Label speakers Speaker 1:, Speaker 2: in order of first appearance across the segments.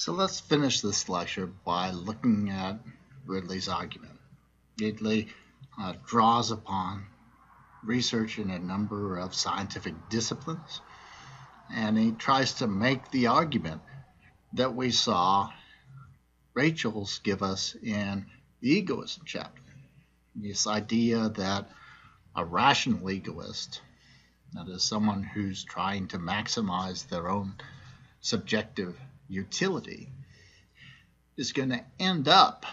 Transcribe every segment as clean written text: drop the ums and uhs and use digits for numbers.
Speaker 1: So let's finish this lecture by looking at Ridley's argument. Ridley draws upon research in a number of scientific disciplines, and he tries to make the argument that we saw Rachel's give us in the egoism chapter. This idea that a rational egoist, that is someone who's trying to maximize their own subjective utility, is going to end up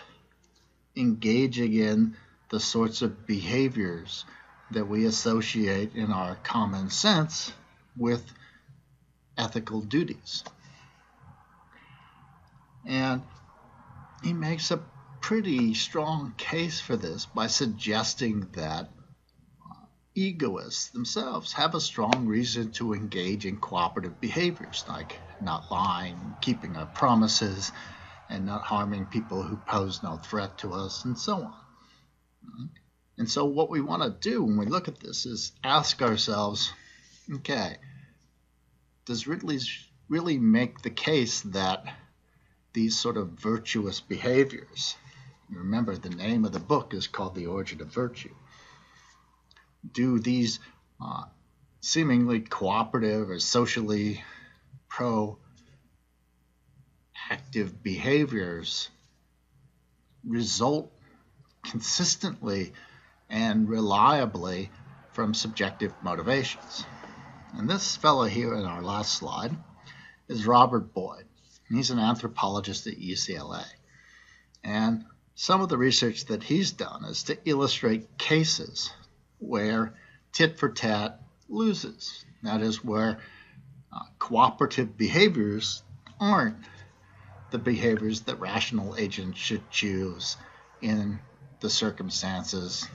Speaker 1: engaging in the sorts of behaviors that we associate in our common sense with ethical duties. And he makes a pretty strong case for this by suggesting that egoists themselves have a strong reason to engage in cooperative behaviors, like not lying, keeping our promises, and not harming people who pose no threat to us, and so on. And so what we want to do when we look at this is ask ourselves, okay, does Ridley really make the case that these sort of virtuous behaviors, remember the name of the book is called The Origin of Virtue, do these seemingly cooperative or socially proactive behaviors result consistently and reliably from subjective motivations? And this fellow here in our last slide is Robert Boyd. He's an anthropologist at UCLA. And some of the research that he's done is to illustrate cases where tit for tat loses. That is where cooperative behaviors aren't the behaviors that rational agents should choose in the circumstances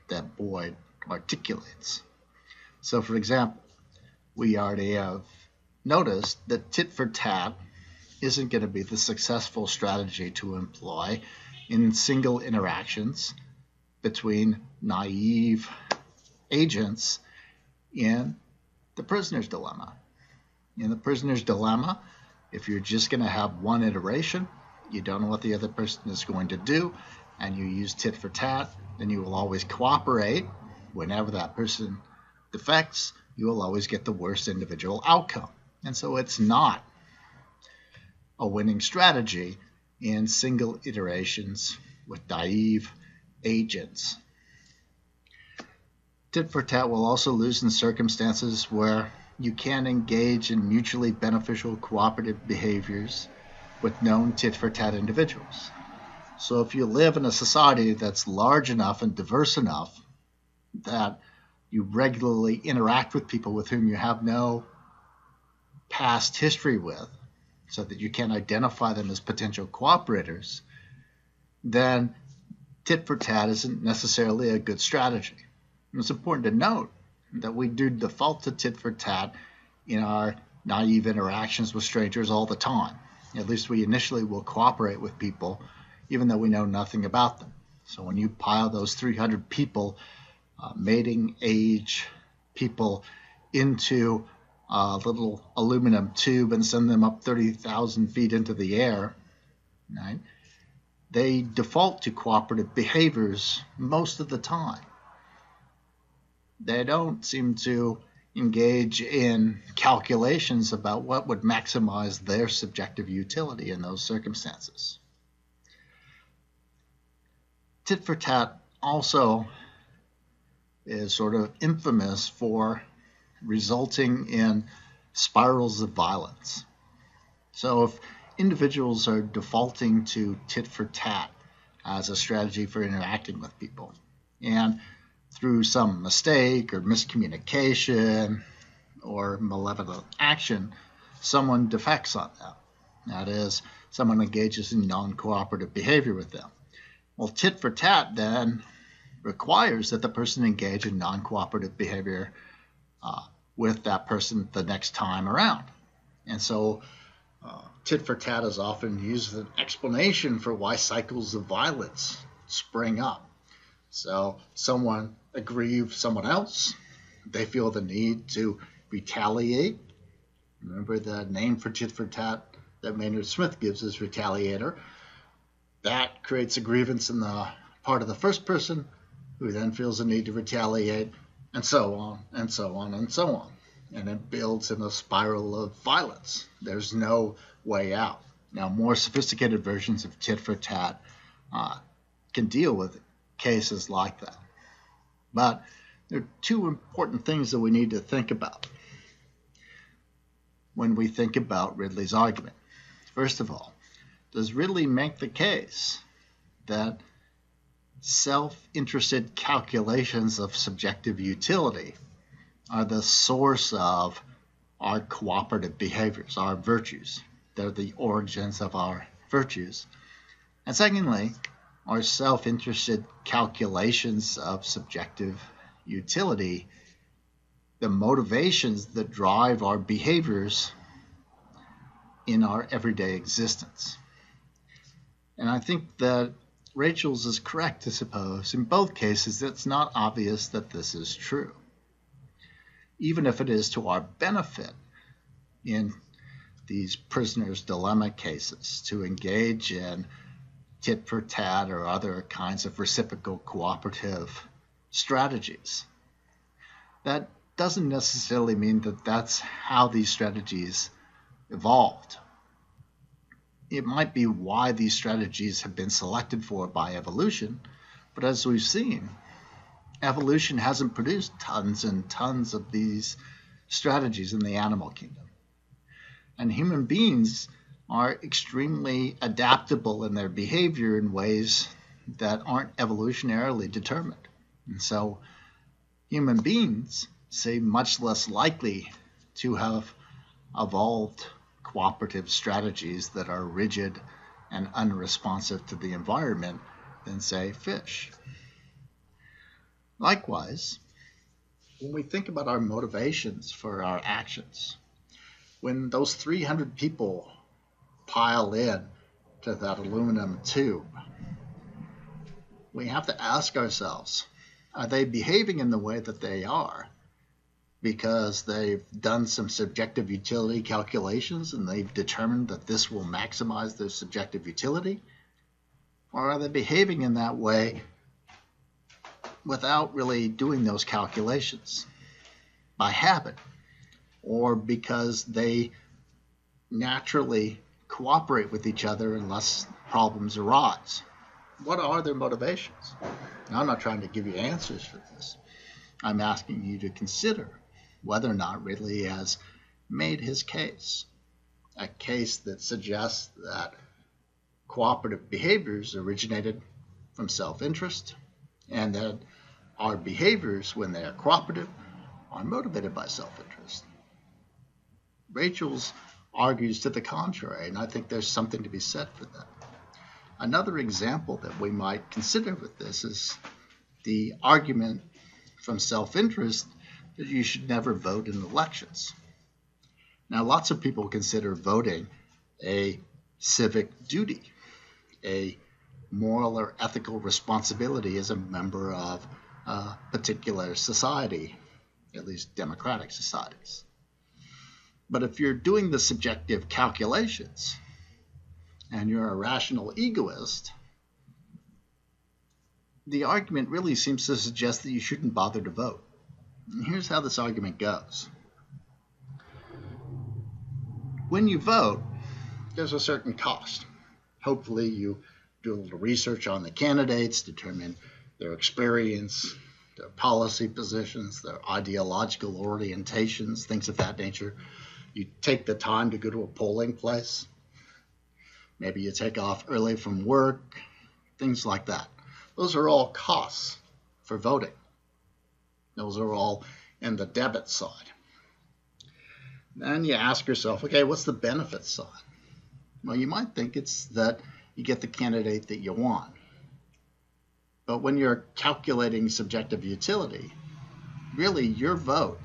Speaker 1: that Boyd articulates. So, for example, we already have noticed that tit for tat isn't going to be the successful strategy to employ in single interactions between naive agents in the prisoner's dilemma. In the prisoner's dilemma, if you're just going to have one iteration, you don't know what the other person is going to do, and you use tit for tat, then you will always cooperate. Whenever that person defects, you will always get the worst individual outcome. And so it's not a winning strategy in single iterations with naive agents. Tit for tat will also lose in circumstances where you can engage in mutually beneficial cooperative behaviors with known tit for tat individuals. So if you live in a society that's large enough and diverse enough that you regularly interact with people with whom you have no past history with, so that you can identify them as potential cooperators, then tit for tat isn't necessarily a good strategy. And it's important to note that we do default to tit for tat in our naive interactions with strangers all the time. At least we initially will cooperate with people even though we know nothing about them. So when you pile those 300 people, mating age people, into a little aluminum tube and send them up 30,000 feet into the air, right? They default to cooperative behaviors most of the time. They don't seem to engage in calculations about what would maximize their subjective utility in those circumstances. Tit for tat also is sort of infamous for resulting in spirals of violence. So if individuals are defaulting to tit for tat as a strategy for interacting with people, and through some mistake or miscommunication or malevolent action, someone defects on them, that is, someone engages in non-cooperative behavior with them, well, tit for tat then requires that the person engage in non-cooperative behavior with that person the next time around. And so tit for tat is often used as an explanation for why cycles of violence spring up. So someone aggrieves someone else, they feel the need to retaliate. Remember the name for tit for tat that Maynard Smith gives as retaliator. That creates a grievance in the part of the first person, who then feels a need to retaliate, and so on, and so on, and so on. And it builds in a spiral of violence. There's no way out. Now, more sophisticated versions of tit for tat can deal with cases like that. But there are two important things that we need to think about when we think about Ridley's argument. First of all, does Ridley make the case that self-interested calculations of subjective utility are the source of our cooperative behaviors, our virtues? They're the origins of our virtues. And secondly, are self-interested calculations of subjective utility the motivations that drive our behaviors in our everyday existence? And I think that Rachel's is correct to suppose in both cases it's not obvious that this is true, even if it is to our benefit in these prisoner's dilemma cases to engage in tit for tat or other kinds of reciprocal cooperative strategies. That doesn't necessarily mean that that's how these strategies evolved. It might be why these strategies have been selected for by evolution, but as we've seen, evolution hasn't produced tons and tons of these strategies in the animal kingdom. And human beings are extremely adaptable in their behavior in ways that aren't evolutionarily determined. And so human beings seem much less likely to have evolved cooperative strategies that are rigid and unresponsive to the environment than, say, fish. Likewise, when we think about our motivations for our actions, when those 300 people pile in to that aluminum tube, we have to ask ourselves, are they behaving in the way that they are because they've done some subjective utility calculations and they've determined that this will maximize their subjective utility? Or are they behaving in that way without really doing those calculations, by habit, or because they naturally cooperate with each other unless problems arise? What are their motivations? Now, I'm not trying to give you answers for this. I'm asking you to consider whether or not Ridley has made his case, a case that suggests that cooperative behaviors originated from self-interest, and that our behaviors, when they are cooperative, are motivated by self-interest. Rachel's argues to the contrary, and I think there's something to be said for that. Another example that we might consider with this is the argument from self-interest that you should never vote in elections. Now, lots of people consider voting a civic duty, a moral or ethical responsibility as a member of a particular society, at least democratic societies. But if you're doing the subjective calculations and you're a rational egoist, the argument really seems to suggest that you shouldn't bother to vote. And here's how this argument goes. When you vote, there's a certain cost. Hopefully you do a little research on the candidates, determine their experience, their policy positions, their ideological orientations, things of that nature. You take the time to go to a polling place. Maybe you take off early from work, things like that. Those are all costs for voting. Those are all in the debit side. Then you ask yourself, okay, what's the benefit side? Well, you might think it's that you get the candidate that you want. But when you're calculating subjective utility, really your vote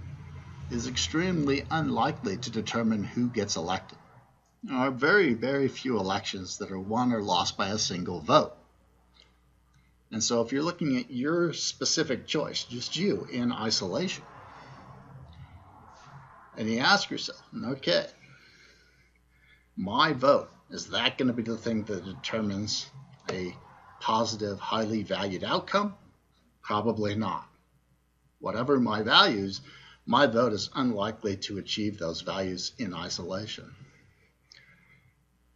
Speaker 1: is extremely unlikely to determine who gets elected. There are very, very few elections that are won or lost by a single vote. And so if you're looking at your specific choice, just you in isolation, and you ask yourself, okay, My vote, is that going to be the thing that determines a positive, highly valued outcome? Probably not. Whatever my values, my vote is unlikely to achieve those values in isolation.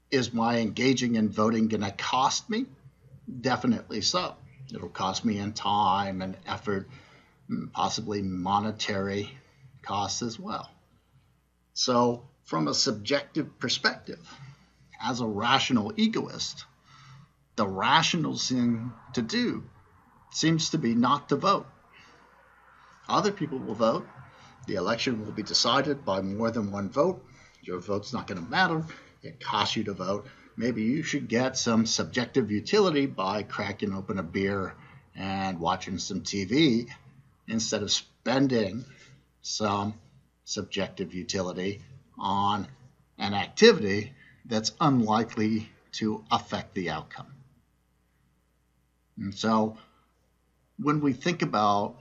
Speaker 1: Is my engaging in voting going to cost me? Definitely so. It'll cost me in time and effort, possibly monetary costs as well. So, from a subjective perspective, as a rational egoist, the rational thing to do seems to be not to vote. Other people will vote. The election will be decided by more than one vote. Your vote's not going to matter. It costs you to vote. Maybe you should get some subjective utility by cracking open a beer and watching some TV instead of spending some subjective utility on an activity that's unlikely to affect the outcome. And so when we think about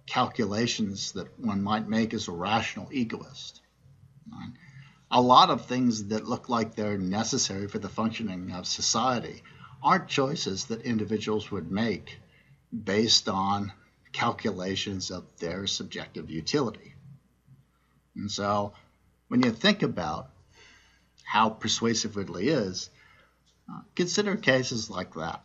Speaker 1: calculations that one might make as a rational egoist, right, a lot of things that look like they're necessary for the functioning of society aren't choices that individuals would make based on calculations of their subjective utility. And so when you think about how persuasive Ridley is, consider cases like that.